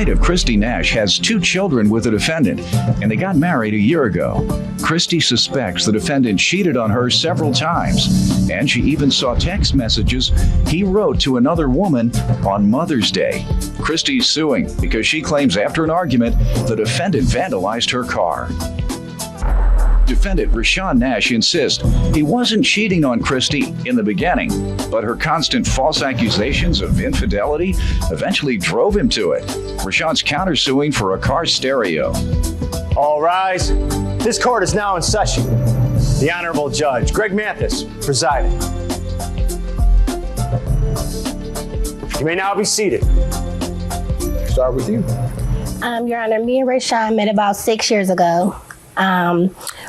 Plaintiff, Christy Nash, has 2 children with the defendant, and they got married a year ago. Christy suspects the defendant cheated on her several times, and she even saw text messages he wrote to another woman on Mother's Day. Christy's suing because she claims after an argument, the defendant vandalized her car. Defendant Rashawn Nash insists he wasn't cheating on Christy in the beginning, but her constant false accusations of infidelity eventually drove him to it. Rashawn's countersuing for a car stereo. All rise. This court is now in session. The Honorable Judge Greg Mathis presiding. You may now be seated. Start with you. Your Honor, me and Rashawn met about 6 years ago.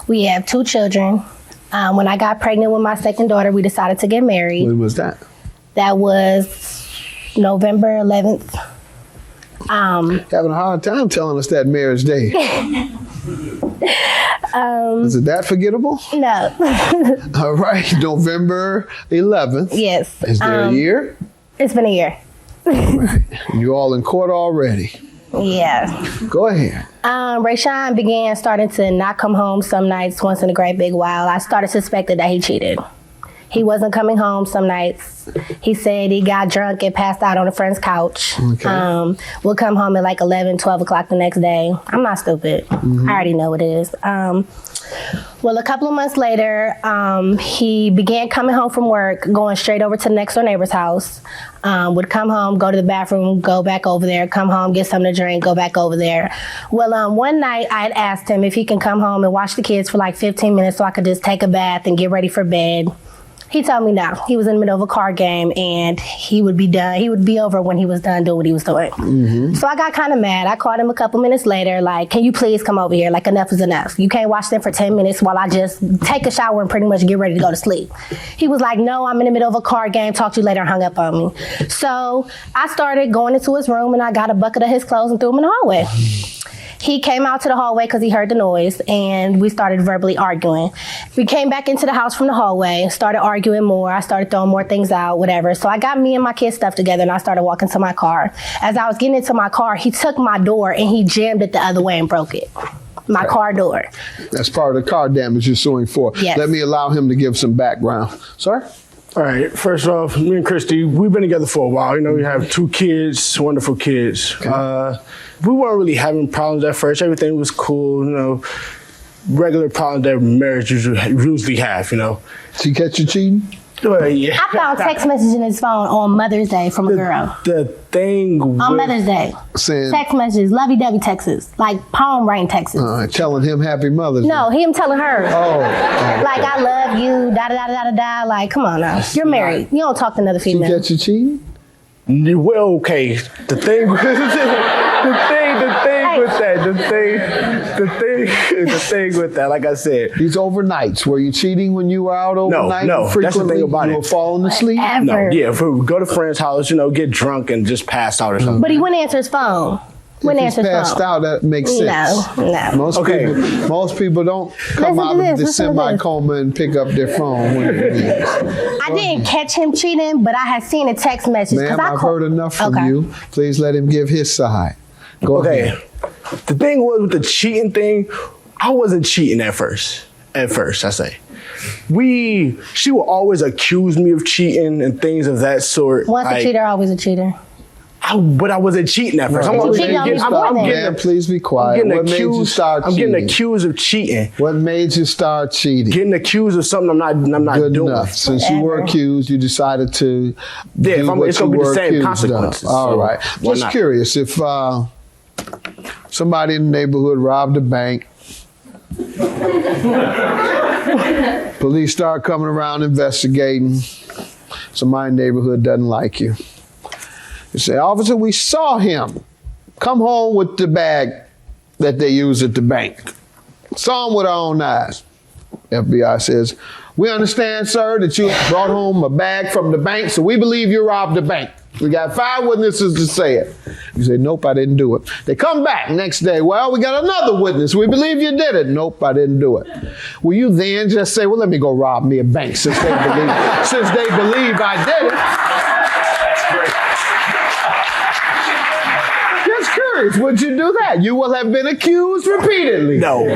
We have 2 children. When I got pregnant with my second daughter, we decided to get married. When was that? That was November 11th. Having a hard time telling us that marriage day. Is it that forgettable? No. All right, November 11th. Yes. Is there a year? It's been a year. All right. You all in court already. Yeah. Go ahead. Rashawn began starting to not come home some nights once in a great big while. I started suspecting that he cheated. He wasn't coming home some nights. He said he got drunk and passed out on a friend's couch. Okay. We'll come home at like 11, 12 o'clock the next day. I'm not stupid. I already know what it is. Well, a couple of months later, he began coming home from work, going straight over to the next door neighbor's house. Would come home, go to the bathroom, go back over there, come home, get something to drink, go back over there. Well, one night I had asked him if he can come home and watch the kids for like 15 minutes so I could just take a bath and get ready for bed. He told me no. He was in the middle of a card game and he would be done. He would be over when he was done doing what he was doing. So I got kind of mad. I called him a couple minutes later, like, can you please come over here? Like, enough is enough. You can't watch them for 10 minutes while I just take a shower and pretty much get ready to go to sleep. He was like, no, I'm in the middle of a card game. Talk to you later, and hung up on me. So I started going into his room and I got a bucket of his clothes and threw them in the hallway. He came out to the hallway because he heard the noise, and we started verbally arguing. We came back into the house from the hallway, started arguing more. I started throwing more things out, whatever. So I got me and my kids' stuff together, and I started walking to my car. As I was getting into my car, he took my door, and he jammed it the other way and broke it. My car door. That's part of the car damage you're suing for. Yes. Let me allow him to give some background. Sir? All right, first off, me and Christy, we've been together for a while. You know, we have 2 kids, wonderful kids. Okay. We weren't really having problems at first. Everything was cool, you know, regular problems that marriage usually have, you know. Did you catch you cheating? Well, yeah. I found text messages in his phone on Mother's Day from a girl. The thing On Mother's Day. Saying, Text messages, lovey-dovey texts, like palm rain texts. telling him Happy Mother's Day. No, him telling her. Oh. Like, I love you, da-da-da-da-da-da. Like, come on now. You're married. You don't talk to another Did you female. catch you cheating? Well, okay. The thing with that, like I said. These overnights, were you cheating when you were out overnight? No, that's the frequently? thing about you it. were falling asleep? Ever. No, yeah, if we go to a friend's house, you know, get drunk and just pass out or something. But he wouldn't answer his phone. If he's passed out, that makes sense. No. Most people don't come out of the semi-coma and pick up their phone when it rings. I didn't catch him cheating, but I had seen a text message. Ma'am, I've heard enough from Okay. you. Please let him give his side. Go ahead. The thing was with the cheating thing, I wasn't cheating at first. I say. She will always accuse me of cheating and things of that sort. Once a cheater, always a cheater. But I wasn't cheating at first. Man, please be quiet. What made you start cheating? I'm getting accused of cheating. What made you start cheating? Getting accused of something I'm not Good doing. enough. Since you were accused, you decided to Yeah, do what it's you going to be were the same accused consequences. of. All right. why Just not? curious, if somebody in the neighborhood robbed a bank, police start coming around investigating, somebody in the neighborhood doesn't like you. You say, officer, we saw him come home with the bag that they use at the bank. Saw him with our own eyes. FBI says, we understand, sir, that you brought home a bag from the bank, so we believe you robbed the bank. We got 5 witnesses to say it. You say, nope, I didn't do it. They come back next day. Well, we got another witness. We believe you did it. Nope, I didn't do it. Will you then just say, well, let me go rob me a bank since they believe I did it? Just serious. Would you do that? You will have been accused repeatedly. No,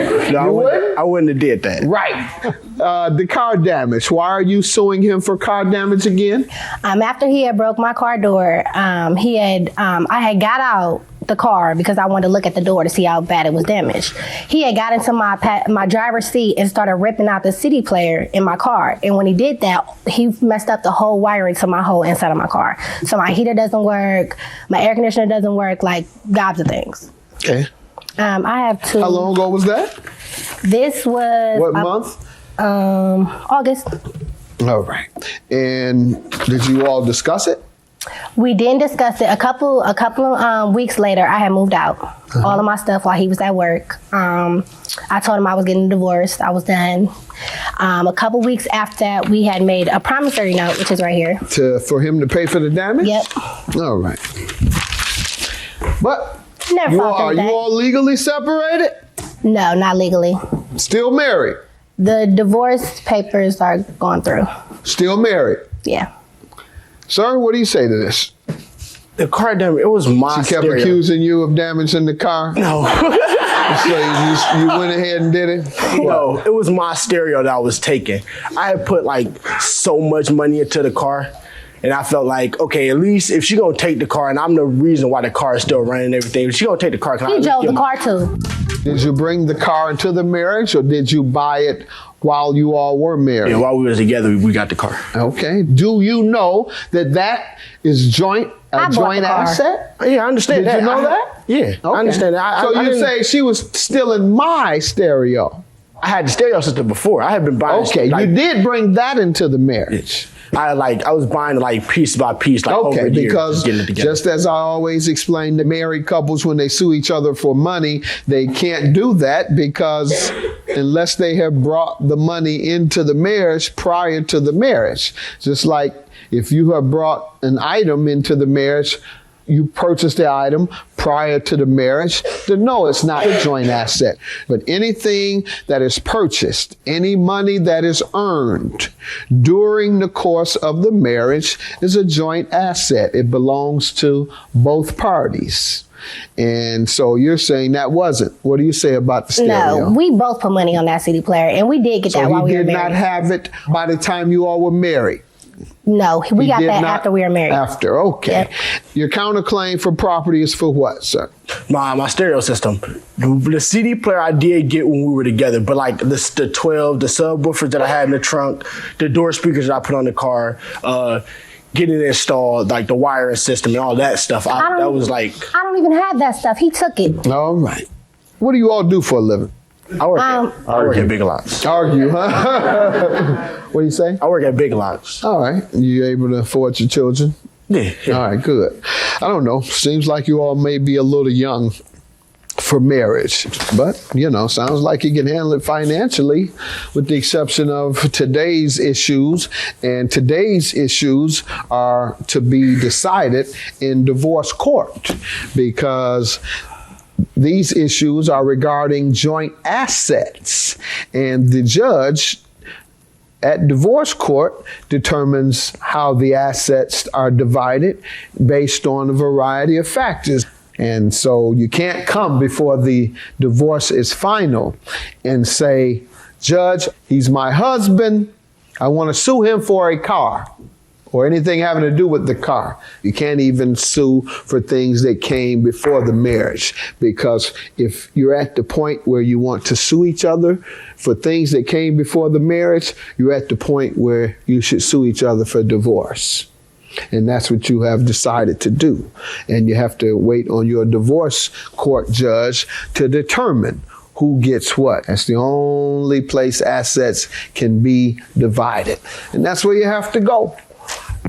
I wouldn't have did that. Right. The car damage. Why are you suing him for car damage again? After he had broke my car door, I had got out the car because I wanted to look at the door to see how bad it was damaged. He had got into my driver's seat and started ripping out the CD player in my car. And when he did that, he messed up the whole wiring to my whole inside of my car. So my heater doesn't work, my air conditioner doesn't work, like gobs of things. Okay. I have two. How long ago was that? This was What month? August. All right. And did you all discuss it? We didn't discuss it. A couple of weeks later, I had moved out. All of my stuff while he was at work. I told him I was getting divorced. I was done. A couple weeks after that, we had made a promissory note, which is right here. For him to pay for the damage? Yep. All right. But Never are you all legally separated? No, not legally. Still married? The divorce papers are going through. Still married? Yeah. Sir, what do you say to this? The car damage, it was my She kept stereo. accusing you of damaging the car? No. So you went ahead and did it? No, it was my stereo that I was taking. I had put like so much money into the car. And I felt like, okay, at least if she gonna take the car, and I'm the reason why the car is still running and everything, if she gonna take the car, can He drove the car too. Did you bring the car into the marriage, or did you buy it while you all were married? Yeah, while we was together, we got the car. Okay. Do you know that is a joint asset? Yeah, I understand Did that. you know that? Yeah, Okay. I understand that. So I you didn't- say she was stealing my stereo? I had the stereo system before. I had been buying. Okay, like, you did bring that into the marriage. I was buying like piece by piece, like over Okay, a year, because getting it together. just as I always explain to married couples when they sue each other for money, they can't do that because unless they have brought the money into the marriage prior to the marriage. Just like if you have brought an item into the marriage, you purchased the item prior to the marriage, then no, it's not a joint asset. But anything that is purchased, any money that is earned during the course of the marriage is a joint asset. It belongs to both parties. And so you're saying that wasn't. What do you say about the stereo? No, we both put money on that CD player, and we did get that while we were So he did married. not have it by the time you all were married? No, we got Did that not- after we were married. After, okay. Yep. Your counterclaim for property is for what, sir? my stereo system. The CD player I did get when we were together, but like the subwoofers that I had in the trunk, the door speakers that I put on the car, getting it installed, like the wiring system and all that stuff. That was like. I don't even have that stuff. He took it. All right. What do you all do for a living? I work at Big Lots. Argue, huh? What do you say? I work at Big Lots. All right. You able to afford your children? Yeah. All right, good. I don't know. Seems like you all may be a little young for marriage, but sounds like you can handle it financially, with the exception of today's issues. And today's issues are to be decided in divorce court, because these issues are regarding joint assets, and the judge at divorce court determines how the assets are divided based on a variety of factors. And so you can't come before the divorce is final and say, Judge, he's my husband, I want to sue him for a car, or anything having to do with the car. You can't even sue for things that came before the marriage, because if you're at the point where you want to sue each other for things that came before the marriage, you're at the point where you should sue each other for divorce. And that's what you have decided to do. And you have to wait on your divorce court judge to determine who gets what. That's the only place assets can be divided. And that's where you have to go.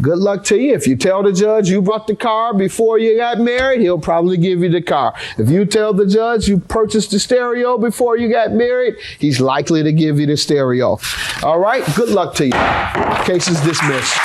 Good luck to you. If you tell the judge you bought the car before you got married, he'll probably give you the car. If you tell the judge you purchased the stereo before you got married, he's likely to give you the stereo. All right, good luck to you. Case is dismissed.